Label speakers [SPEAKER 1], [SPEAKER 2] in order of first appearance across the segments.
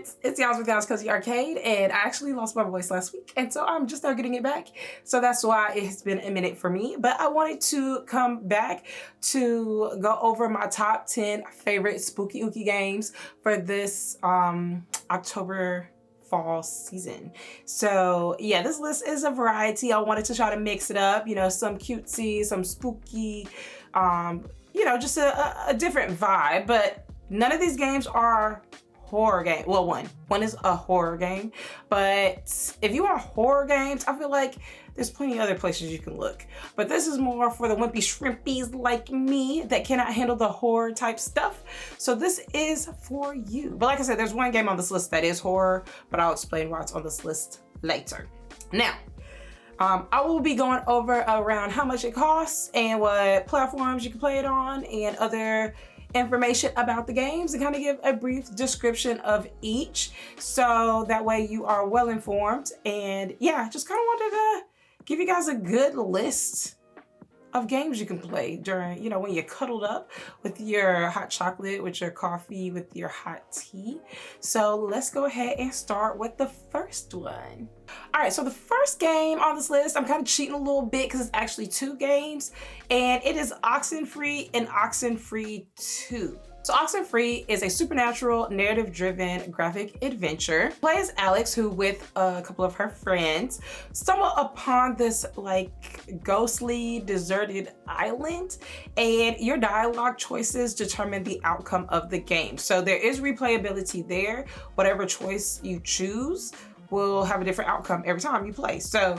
[SPEAKER 1] friends, it's Yas with Yas Cozy Arcade, and I actually lost my voice last week, and so I'm just now getting it back. So that's why it has been a minute for me, but I wanted to come back to go over my top 10 favorite spooky ooky games for this October fall season. So yeah, this list is a variety. I wanted to try to mix it up, you know, some cutesy, some spooky, you know, just a different vibe, but none of these games are horror game. Well, one is a horror game, but if you want horror games, I feel like there's plenty of other places you can look. But this is more for the wimpy shrimpies like me that cannot handle the horror type stuff. So this is for you. But like I said, there's one game on this list that is horror, but I'll explain why it's on this list later. Now, I will be going over around how much it costs and what platforms you can play it on and other information about the games, and kind of give a brief description of each, so that way you are well informed. And yeah, just kind of wanted to give you guys a good list of games you can play during, you know, when you're cuddled up with your hot chocolate, with your coffee, with your hot tea. So let's go ahead and start with the first one. All right, so the first game on this list, I'm kind of cheating a little bit because it's actually two games, and it is OxenFree and OxenFree 2. So OxenFree is a supernatural, narrative-driven graphic adventure. Play as Alex, who with a couple of her friends stumble upon this like ghostly, deserted island, and your dialogue choices determine the outcome of the game. So there is replayability there. Whatever choice you choose will have a different outcome every time you play. So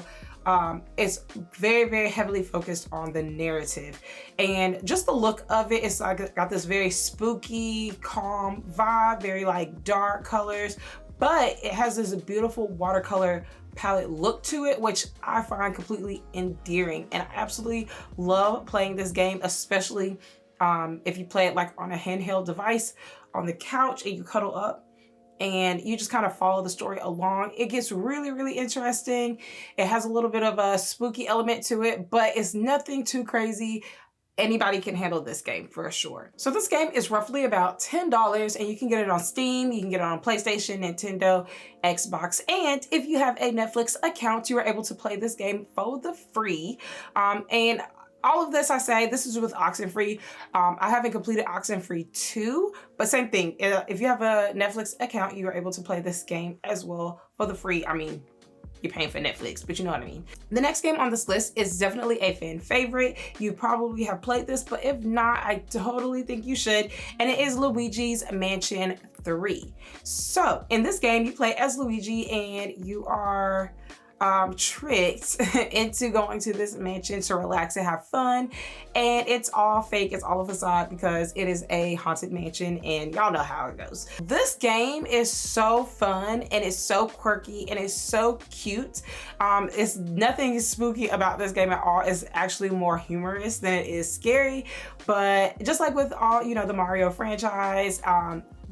[SPEAKER 1] it's very, very heavily focused on the narrative, and just the look of it, it's like got this very spooky, calm vibe, very like dark colors, but it has this beautiful watercolor palette look to it, which I find completely endearing. And I absolutely love playing this game, especially if you play it like on a handheld device on the couch and you cuddle up and you just kind of follow the story along. It gets really, really interesting. It has a little bit of a spooky element to it, but it's nothing too crazy. Anybody can handle this game for sure. So this game is roughly about $10, and you can get it on Steam, you can get it on PlayStation, Nintendo, Xbox, and if you have a Netflix account, you are able to play this game for the free. And all of this, I say, this is with OxenFree. I haven't completed OxenFree 2, but same thing. If you have a Netflix account, you are able to play this game as well for the free. I mean, you're paying for Netflix, but you know what I mean. The next game on this list is definitely a fan favorite. You probably have played this, but if not, I totally think you should. And it is Luigi's Mansion 3. So in this game, you play as Luigi, and you are tricked into going to this mansion to relax and have fun, and it's all fake, it's all a facade, because it is a haunted mansion, and y'all know how it goes. This game is so fun, and it's so quirky, and it's so cute. It's nothing spooky about this game at all. It's actually more humorous than it is scary, but just like with all, you know, the Mario franchise,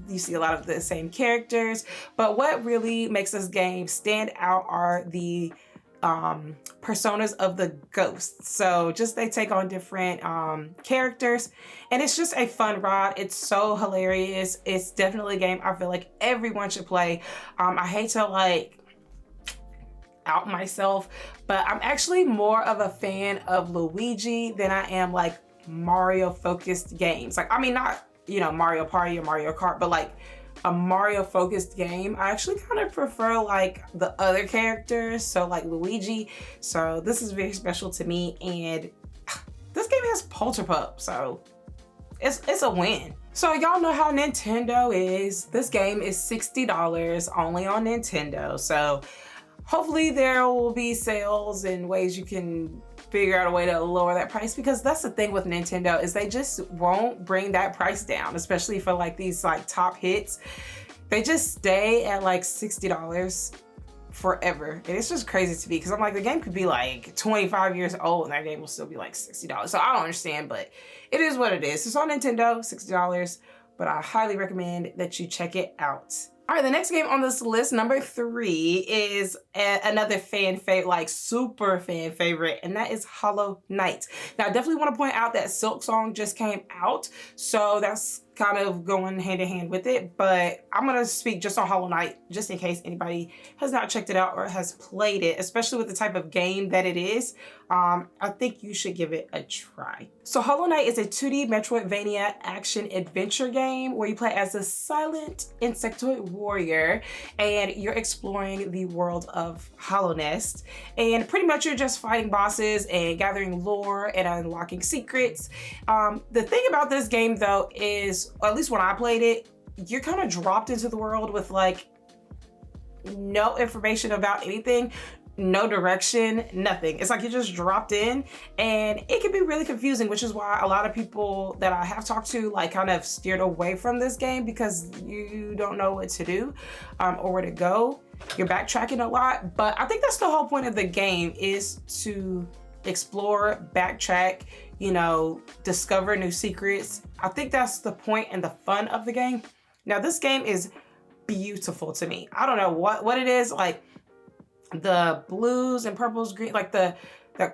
[SPEAKER 1] you see a lot of the same characters, but what really makes this game stand out are the personas of the ghosts. So just they take on different characters, and it's just a fun ride. It's so hilarious. It's definitely a game I feel like everyone should play. I hate to like out myself, but I'm actually more of a fan of Luigi than I am like Mario focused games. Like, I mean, not, you know, Mario Party or Mario Kart, but like a Mario focused game, I actually kind of prefer like the other characters, so like Luigi. So this is very special to me, and this game has Polterpup, so it's a win. So y'all know how Nintendo is. This game is $60 only on Nintendo, so hopefully there will be sales and ways you can figure out a way to lower that price, because that's the thing with Nintendo, is they just won't bring that price down, especially for like these like top hits. They just stay at like $60 forever, and it's just crazy to me, because I'm like, the game could be like 25 years old and that game will still be like $60. So I don't understand, but it is what it is. It's on Nintendo, $60, but I highly recommend that you check it out. All right, the next game on this list, number 3, is another fan favorite, like super fan favorite, and that is Hollow Knight. Now, I definitely want to point out that Silk Song just came out, so that's kind of going hand in hand with it, but I'm gonna speak just on Hollow Knight, just in case anybody has not checked it out or has played it, especially with the type of game that it is. I think you should give it a try. So Hollow Knight is a 2D Metroidvania action adventure game where you play as a silent insectoid warrior and you're exploring the world of Hollow Nest. And pretty much you're just fighting bosses and gathering lore and unlocking secrets. The thing about this game though is, or at least when I played it, you're kind of dropped into the world with like no information about anything, no direction, nothing. It's like you're just dropped in, and it can be really confusing, which is why a lot of people that I have talked to like kind of steered away from this game, because you don't know what to do or where to go. You're backtracking a lot, but I think that's the whole point of the game, is to explore, backtrack, you know, discover new secrets. I think that's the point and the fun of the game. Now this game is beautiful to me. I don't know what it is, like the blues and purples, green, like that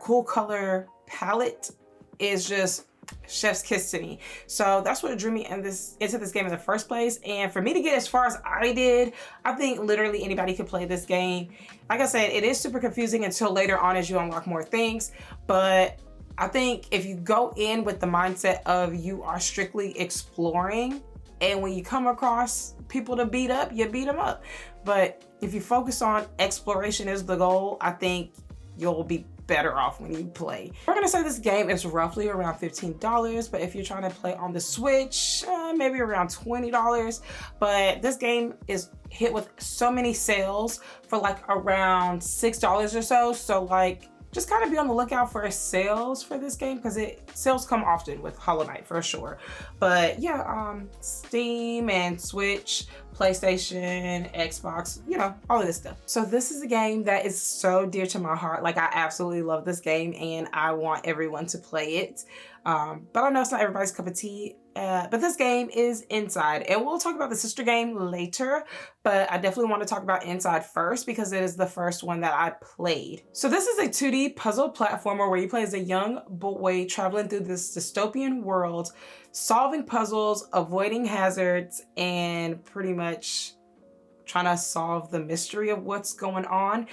[SPEAKER 1] cool color palette is just chef's kiss to me. So that's what drew me into this game in the first place. And for me to get as far as I did, I think literally anybody could play this game. Like I said, it is super confusing until later on as you unlock more things. But I think if you go in with the mindset of you are strictly exploring, and when you come across people to beat up, you beat them up. But if you focus on exploration as the goal, I think you'll be better off when you play. We're gonna say this game is roughly around $15, but if you're trying to play on the Switch, maybe around $20. But this game is hit with so many sales for like around $6 or so. So like, just kind of be on the lookout for sales for this game, because sales come often with Hollow Knight for sure. But yeah, Steam and Switch, PlayStation, Xbox, you know, all of this stuff. So this is a game that is so dear to my heart. Like, I absolutely love this game and I want everyone to play it. But I know it's not everybody's cup of tea. But this game is Inside, and we'll talk about the sister game later, but I definitely want to talk about Inside first because it is the first one that I played. So this is a 2D puzzle platformer where you play as a young boy traveling through this dystopian world, solving puzzles, avoiding hazards, and pretty much trying to solve the mystery of what's going on.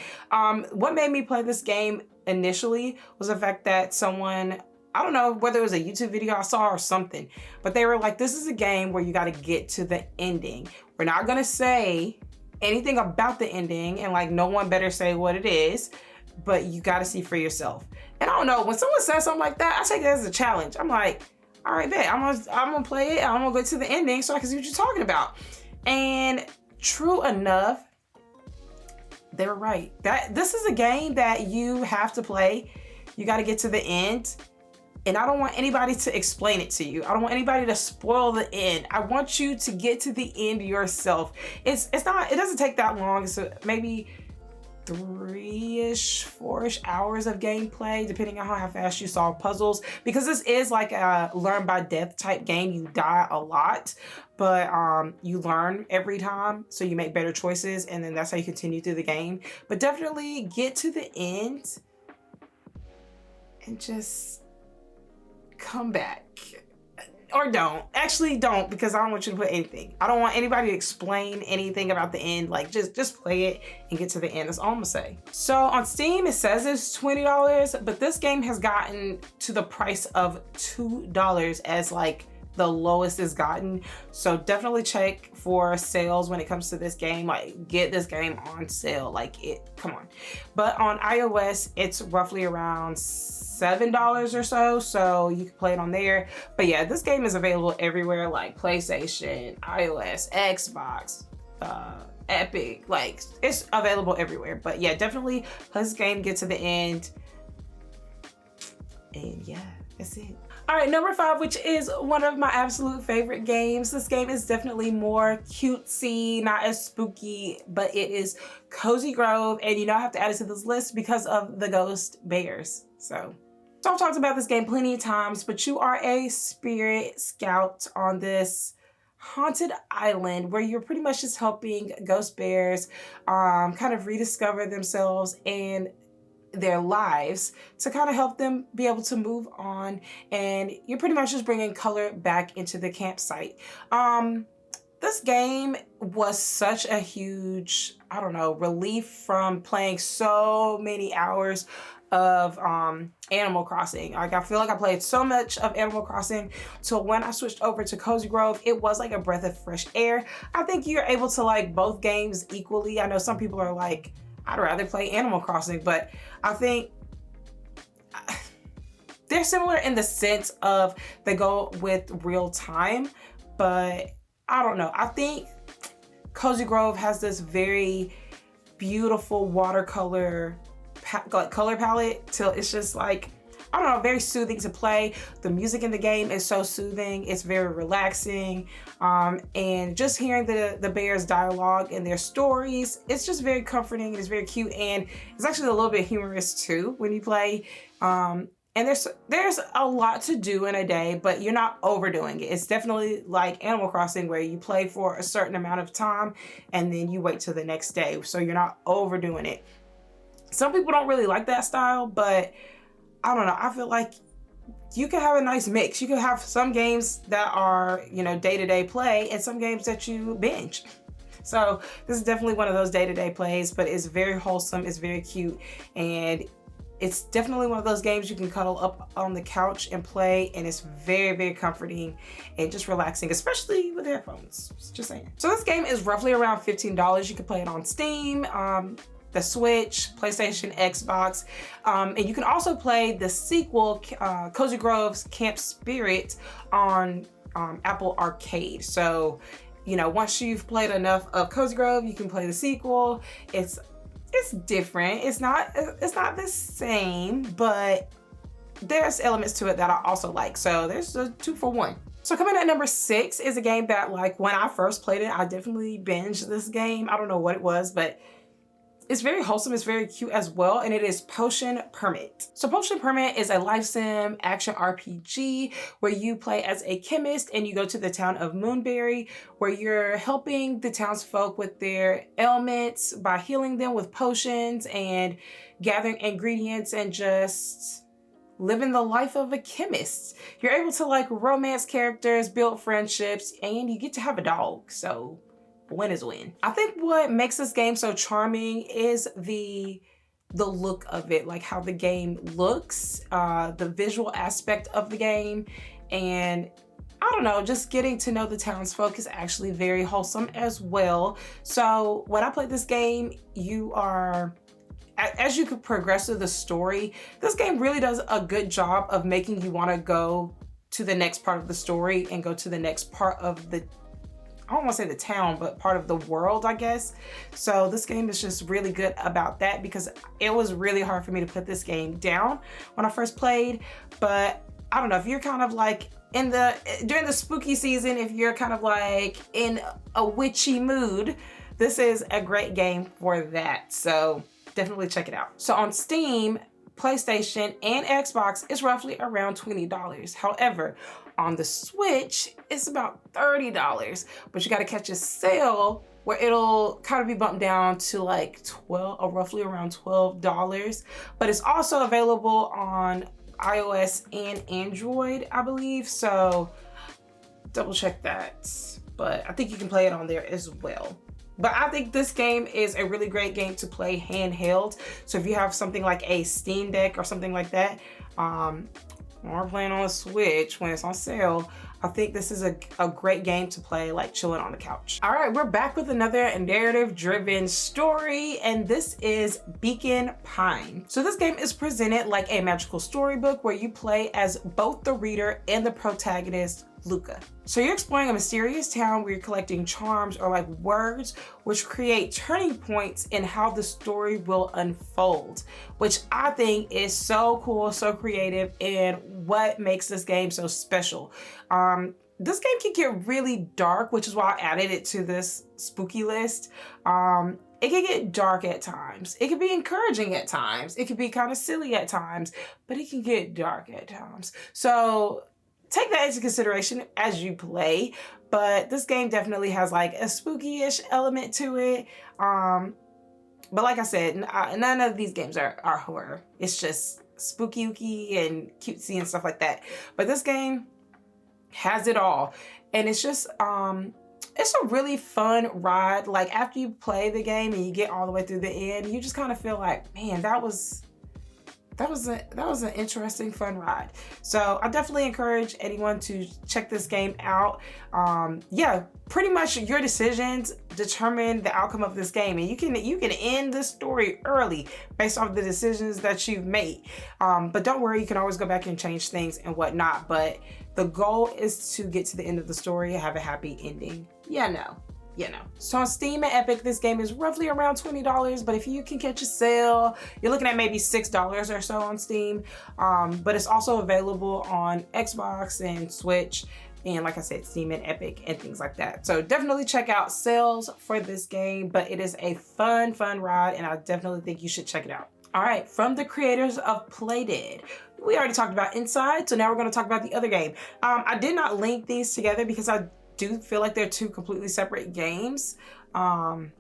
[SPEAKER 1] What made me play this game initially was the fact that someone, I don't know whether it was a YouTube video I saw or something, but they were like, this is a game where you got to get to the ending. We're not going to say anything about the ending, and like no one better say what it is, but you got to see for yourself. And I don't know, when someone says something like that, I take it as a challenge. I'm like, all right, bet, I'm gonna play it. I'm gonna go to the ending so I can see what you're talking about. And true enough, they were right. This is a game that you have to play. You got to get to the end. And I don't want anybody to explain it to you. I don't want anybody to spoil the end. I want you to get to the end yourself. It doesn't take that long. It's maybe 3-ish, 4-ish hours of gameplay, depending on how fast you solve puzzles. Because this is like a learn by death type game. You die a lot, but you learn every time. So you make better choices, and then that's how you continue through the game. But definitely get to the end and just come back. Or don't. Actually don't, because I don't want you to put anything. I don't want anybody to explain anything about the end. Like, just play it and get to the end. That's all I'm gonna say. So on Steam, it says it's $20, but this game has gotten to the price of $2 as like the lowest it's gotten. So definitely check for sales when it comes to this game. Like, get this game on sale. Like, come on. But on iOS, it's roughly around $7 or so you can play it on there. But yeah, this game is available everywhere, like PlayStation, iOS, Xbox, Epic. Like, it's available everywhere. But yeah, definitely play this game, get to the end, and yeah, that's it. All right, number 5, which is one of my absolute favorite games. This game is definitely more cutesy, not as spooky, but it is Cozy Grove. And you know I have to add it to this list because of the ghost bears. So I've talked about this game plenty of times, but you are a spirit scout on this haunted island where you're pretty much just helping ghost bears kind of rediscover themselves and their lives to kind of help them be able to move on. And you're pretty much just bringing color back into the campsite. This game was such a huge, I don't know, relief from playing so many hours of Animal Crossing. Like, I feel like I played so much of Animal Crossing, so when I switched over to Cozy Grove, it was like a breath of fresh air. I think you're able to like both games equally. I know some people are like, I'd rather play Animal Crossing, but I think they're similar in the sense of they go with real time, but I don't know. I think Cozy Grove has this very beautiful watercolor color palette till it's just like, I don't know, very soothing to play. The music in the game is so soothing. It's very relaxing. And just hearing the bears' dialogue and their stories, it's just very comforting. It's very cute. And it's actually a little bit humorous too when you play. And there's a lot to do in a day, but you're not overdoing it. It's definitely like Animal Crossing where you play for a certain amount of time and then you wait till the next day. So you're not overdoing it. Some people don't really like that style, but I don't know. I feel like you can have a nice mix. You can have some games that are, you know, day-to-day play and some games that you binge. So this is definitely one of those day-to-day plays, but it's very wholesome. It's very cute. And it's definitely one of those games you can cuddle up on the couch and play, and it's very, very comforting and just relaxing, especially with headphones, just saying. So this game is roughly around $15. You can play it on Steam, the Switch, PlayStation, Xbox, and you can also play the sequel, Cozy Grove's Camp Spirit, on Apple Arcade. So, you know, once you've played enough of Cozy Grove, you can play the sequel. It's different. It's not the same, but there's elements to it that I also like. So there's a 2 for 1. So coming at number 6 is a game that, like, when I first played it, I definitely binged this game. I don't know what it was, but it's very wholesome. It's very cute as well, and it is Potion Permit. So Potion Permit is a life sim action RPG where you play as a chemist and you go to the town of Moonberry, where you're helping the townsfolk with their ailments by healing them with potions and gathering ingredients and just living the life of a chemist. You're able to like romance characters, build friendships, and you get to have a dog. So win is win. I think what makes this game so charming is the look of it, like how the game looks, the visual aspect of the game, and I don't know, just getting to know the townsfolk is actually very wholesome as well. So when I played this game, as you could progress through the story, this game really does a good job of making you want to go to the next part of the story and go to the next part of the, I don't want to say the town, but part of the world, I guess. So this game is just really good about that, because it was really hard for me to put this game down when I first played. But I don't know, if you're kind of like during the spooky season, if you're kind of like in a witchy mood, this is a great game for that. So definitely check it out. So on Steam, PlayStation, and Xbox, it's roughly around $20. However, on the Switch, it's about $30, but you gotta catch a sale where it'll kind of be bumped down to like roughly around $12. But it's also available on iOS and Android, I believe. So double check that. But I think you can play it on there as well. But I think this game is a really great game to play handheld. So if you have something like a Steam Deck or something like that, or playing on a Switch when it's on sale, I think this is a great game to play like chilling on the couch. All right, we're back with another narrative-driven story, and this is Beacon Pine. So this game is presented like a magical storybook where you play as both the reader and the protagonist, Luca. So you're exploring a mysterious town where you're collecting charms or like words which create turning points in how the story will unfold, which I think is so cool, so creative, and what makes this game so special. This game can get really dark, which is why I added it to this spooky list. It can get dark at times. It can be encouraging at times. It can be kind of silly at times, but it can get dark at times. So take that into consideration as you play, but this game definitely has like a spooky-ish element to it. But like I said, none of these games are horror. It's just spooky and cutesy and stuff like that. But this game has it all. And it's just, it's a really fun ride. Like after you play the game and you get all the way through the end, you just kind of feel like, man, that was an interesting, fun ride. So I definitely encourage anyone to check this game out. Yeah, pretty much your decisions determine the outcome of this game, and you can end this story early based off the decisions that you've made. But don't worry, you can always go back and change things and whatnot. But the goal is to get to the end of the story and have a happy ending. Yeah, no. You know. So on Steam and Epic, this game is roughly around $20, but if you can catch a sale, you're looking at maybe $6 or so on Steam. But it's also available on Xbox and Switch, and like I said, Steam and Epic and things like that. So definitely check out sales for this game, but it is a fun ride, and I definitely think you should check it out. All right, from the creators of Playdead. We already talked about Inside, so now we're gonna talk about the other game. I did not link these together because I do feel like they're two completely separate games. And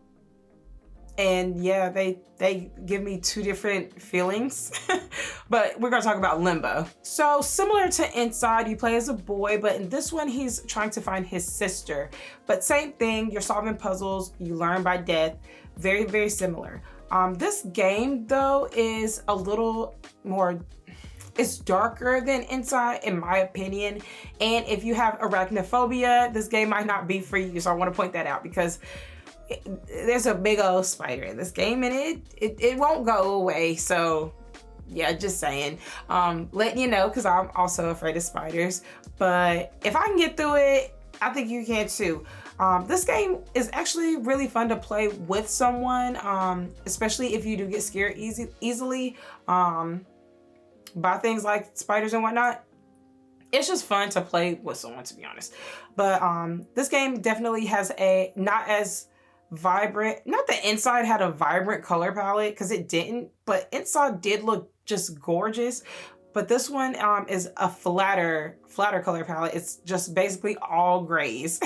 [SPEAKER 1] yeah, they give me two different feelings. But we're gonna talk about Limbo. So similar to Inside, you play as a boy, but in this one, he's trying to find his sister. But same thing, you're solving puzzles, you learn by death. Very similar. This game though is a little more, it's darker than Inside, in my opinion. And if you have arachnophobia, this game might not be for you. So I want to point that out because there's a big old spider in this game, and it won't go away. So yeah, just saying, letting you know, because I'm also afraid of spiders. But if I can get through it, I think you can too. This game is actually really fun to play with someone, especially if you do get scared easily. By things like spiders and whatnot. It's just fun to play with someone, to be honest. But this game definitely has a not as vibrant, not that Inside had a vibrant color palette, because it didn't, but Inside did look just gorgeous. But this one is a flatter color palette. It's just basically all grays.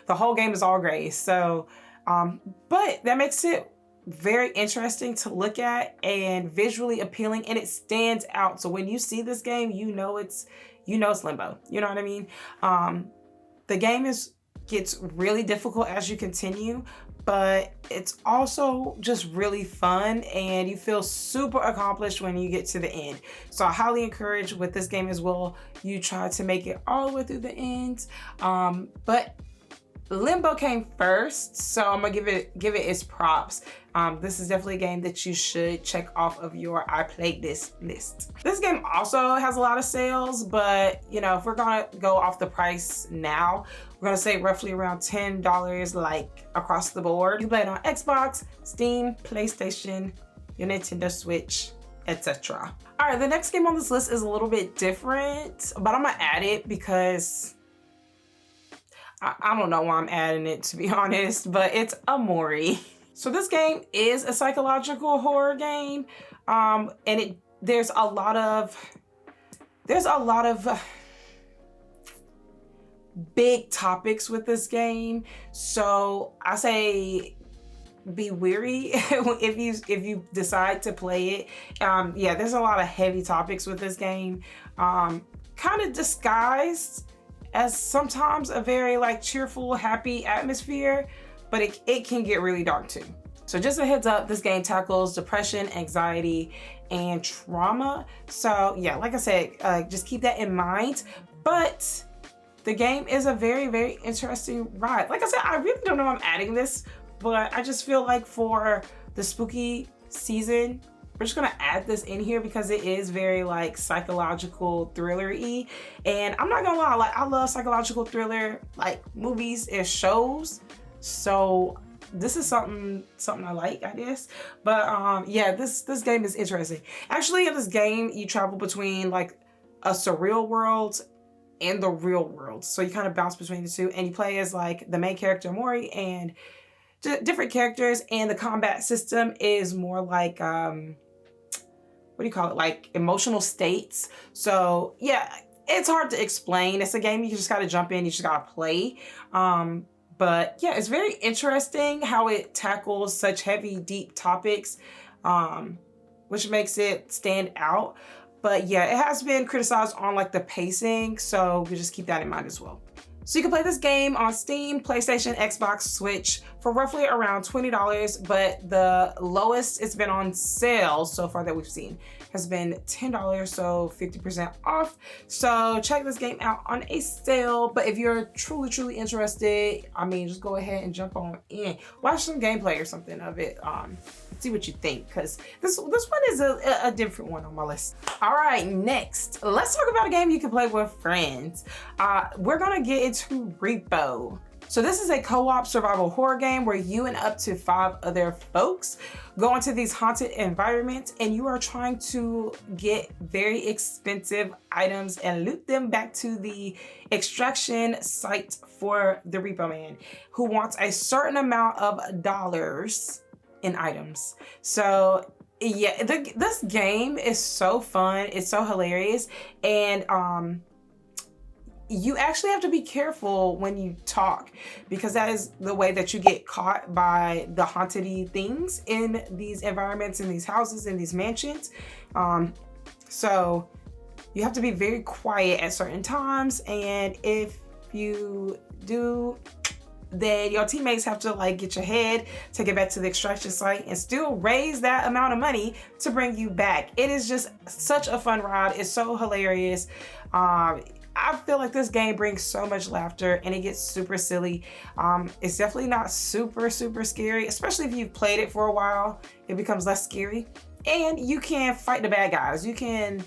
[SPEAKER 1] The whole game is all grays. So, but that makes it very interesting to look at and visually appealing, and it stands out. So when you see this game, you know it's Limbo. You know what I mean? The game gets really difficult as you continue, but it's also just really fun, and you feel super accomplished when you get to the end. So I highly encourage with this game as well, you try to make it all the way through the end. But Limbo came first, so I'm gonna give it its props. This is definitely a game that you should check off of your I played this list. This game also has a lot of sales, but you know, if we're gonna go off the price now, we're gonna say roughly around $10, like across the board. You play it on Xbox, Steam, PlayStation, your Nintendo Switch, etc. All right, the next game on this list is a little bit different, but I'm gonna add it because I don't know why I'm adding it, to be honest, but it's Omori. So this game is a psychological horror game, and there's a lot of big topics with this game. So I say be wary if you decide to play it. Yeah, there's a lot of heavy topics with this game, kind of disguised as sometimes a very like cheerful, happy atmosphere, but it can get really dark too. So just a heads up, this game tackles depression, anxiety, and trauma. So yeah, like I said, just keep that in mind. But the game is a very interesting ride. Like I said, I really don't know why I'm adding this, but I just feel like for the spooky season, we're just gonna add this in here because it is very like psychological thriller-y. And I'm not gonna lie, like I love psychological thriller like movies and shows. So this is something I like, I guess. But yeah, this game is interesting. Actually, in this game, you travel between like a surreal world and the real world. So you kind of bounce between the two, and you play as like the main character Omori and different characters, and the combat system is more like what do you call it? Like emotional states. So yeah, it's hard to explain. It's a game you just gotta jump in, you just gotta play. But yeah, it's very interesting how it tackles such heavy, deep topics, which makes it stand out. But yeah, it has been criticized on like the pacing, so we just keep that in mind as well. So you can play this game on Steam, PlayStation, Xbox, Switch for roughly around $20, but the lowest it's been on sale so far that we've seen has been $10, so 50% off. So check this game out on a sale, but if you're truly interested, I mean, just go ahead and jump on in. Watch some gameplay or something of it. See what you think, because this one is a different one on my list. All right, next, let's talk about a game you can play with friends. We're gonna get into R.E.P.O. So this is a co-op survival horror game where you and up to 5 other folks go into these haunted environments, and you are trying to get very expensive items and loot them back to the extraction site for the Repo Man, who wants a certain amount of dollars in items. So yeah, this game is so fun. It's so hilarious. And you actually have to be careful when you talk, because that is the way that you get caught by the haunted-y things in these environments, in these houses, in these mansions. So you have to be very quiet at certain times, and if you do, then your teammates have to like get your head, take it back to the extraction site, and still raise that amount of money to bring you back. It is just such a fun ride. It's so hilarious. I feel like this game brings so much laughter, and it gets super silly. It's definitely not super scary, especially if you've played it for a while. It becomes less scary, and you can fight the bad guys. You can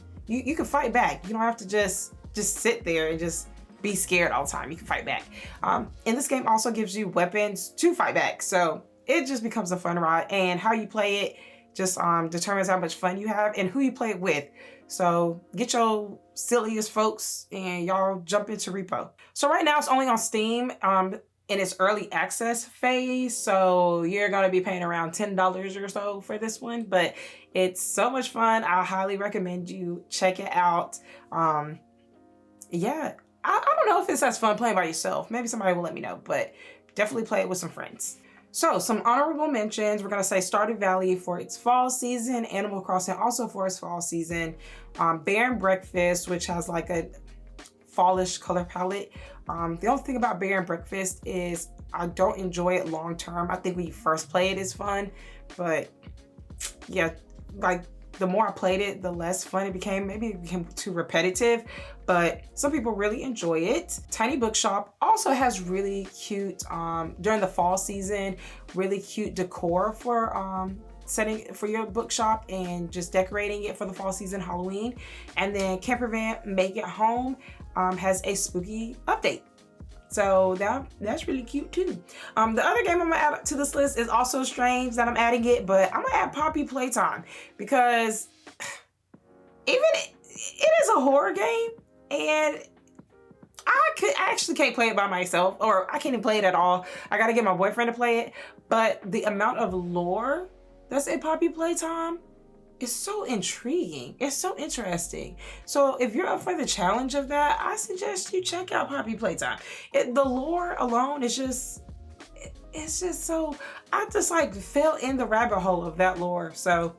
[SPEAKER 1] fight back. You don't have to just sit there and just be scared all the time. You can fight back. And this game also gives you weapons to fight back, so it just becomes a fun ride. And how you play it just determines how much fun you have and who you play it with. So get your silliest folks and y'all jump into R.E.P.O. So right now it's only on Steam in its early access phase. So you're gonna be paying around $10 or so for this one, but it's so much fun. I highly recommend you check it out. Yeah, I don't know if it's as fun playing by yourself. Maybe somebody will let me know, but definitely play it with some friends. So some honorable mentions, we're gonna say Stardew Valley for its fall season, Animal Crossing also for its fall season, Bear and Breakfast, which has like a fallish color palette. The only thing about Bear and Breakfast is I don't enjoy it long term. I think when you first play it is fun, but yeah, like the more I played it, the less fun it became. Maybe it became too repetitive, but some people really enjoy it. Tiny Bookshop also has really cute, during the fall season, really cute decor for setting for your bookshop and just decorating it for the fall season, Halloween. And then Camper Van Make It Home has a spooky update. So that's really cute too. The other game I'm gonna add to this list is also strange that I'm adding it, but I'm gonna add Poppy Playtime, because even it is a horror game, and I actually can't play it by myself, or I can't even play it at all. I gotta get my boyfriend to play it. But the amount of lore that's in Poppy Playtime is so intriguing. It's so interesting. So if you're up for the challenge of that, I suggest you check out Poppy Playtime. The lore alone is just, it's just so, I just like fell in the rabbit hole of that lore. So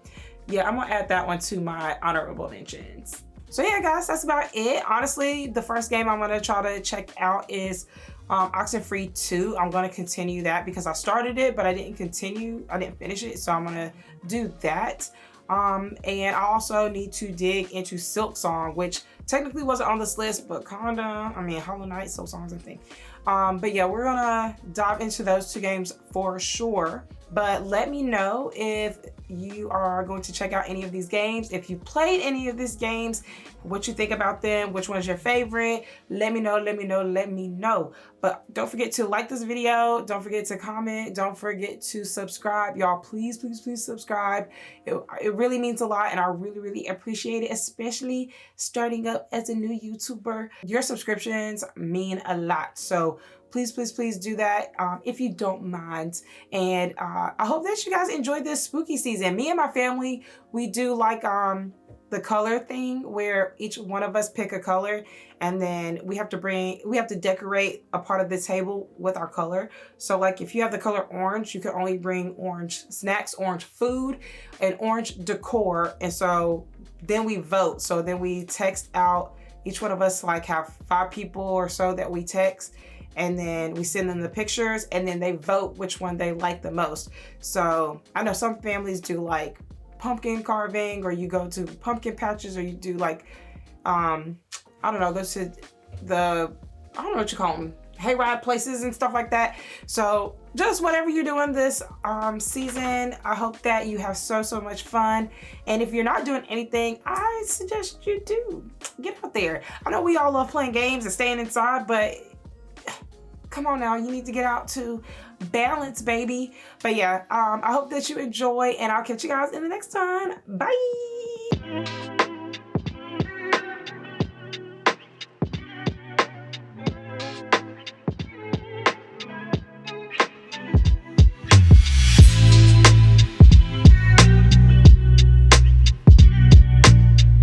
[SPEAKER 1] yeah, I'm gonna add that one to my honorable mentions. So yeah, guys, that's about it. Honestly, the first game I'm gonna try to check out is OxenFree 2. I'm gonna continue that because I started it, but I didn't finish it. So I'm gonna do that. And I also need to dig into Silk Song, which technically wasn't on this list, but kinda, I mean, Hollow Knight, Silk Song's a thing. But yeah, we're gonna dive into those 2 games for sure. But let me know if you are going to check out any of these games, if you played any of these games, what you think about them, which one's your favorite. Let me know. But don't forget to like this video, don't forget to comment, don't forget to subscribe. Y'all, please subscribe. It really means a lot, and I really appreciate it, especially starting up as a new YouTuber. Your subscriptions mean a lot, so please do that if you don't mind. And I hope that you guys enjoyed this spooky season. Me and my family, we do like the color thing where each one of us pick a color, and then we have to decorate a part of the table with our color. So like if you have the color orange, you can only bring orange snacks, orange food, and orange decor. And so then we vote. So then we text out, each one of us like have 5 people or so that we text, and then we send them the pictures, and then they vote which one they like the most. So I know some families do like pumpkin carving, or you go to pumpkin patches, or you do like, I don't know, go to the, I don't know what you call them, hayride places and stuff like that. So just whatever you're doing this season, I hope that you have so much fun. And if you're not doing anything, I suggest you do get out there. I know we all love playing games and staying inside, but come on now, you need to get out to balance, baby. But yeah, I hope that you enjoy, and I'll catch you guys in the next time. Bye.